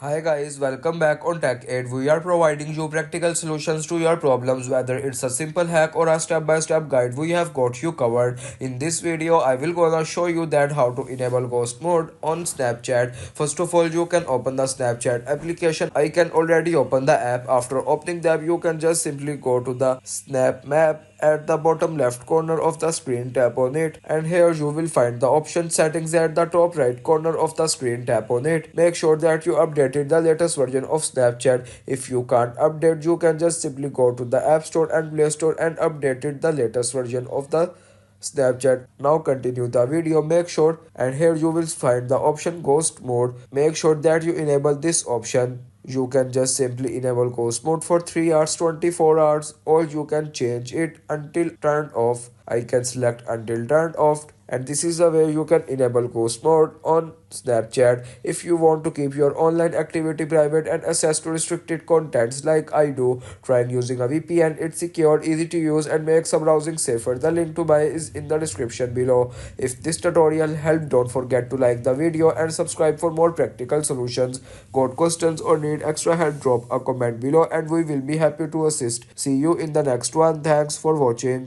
Hi guys, welcome back on Tech Aid. We are providing you practical solutions to your problems, whether it's a simple hack or a step-by-step guide. We have got you covered. In this video, I will gonna show you that how to enable ghost mode on Snapchat. First of all, you can open the Snapchat application. I can already open the app. After opening the app, you can just simply go to the Snap Map at the bottom left corner of the screen. Tap on it, and here you will find the option settings at the top right corner of the screen. Tap on it. Make sure that you updated the latest version of Snapchat. If you can't update, you can just simply go to the App Store and Play Store and update it the latest version of the Snapchat. Now continue the video. Make sure, and here you will find the option ghost mode. Make sure that you enable this option. You can just simply enable ghost mode for 3 hours, 24 hours, or you can change it until turned off. I can select until turned off, and this is the way you can enable ghost mode on Snapchat. If you want to keep your online activity private and access to restricted contents like I do, try using a VPN. It's secure, easy to use, and makes some browsing safer. The link to buy is in the description below. If this tutorial helped, don't forget to like the video and subscribe for more practical solutions. Got questions or need extra help, drop a comment below and we will be happy to assist. See you in the next one. Thanks for watching.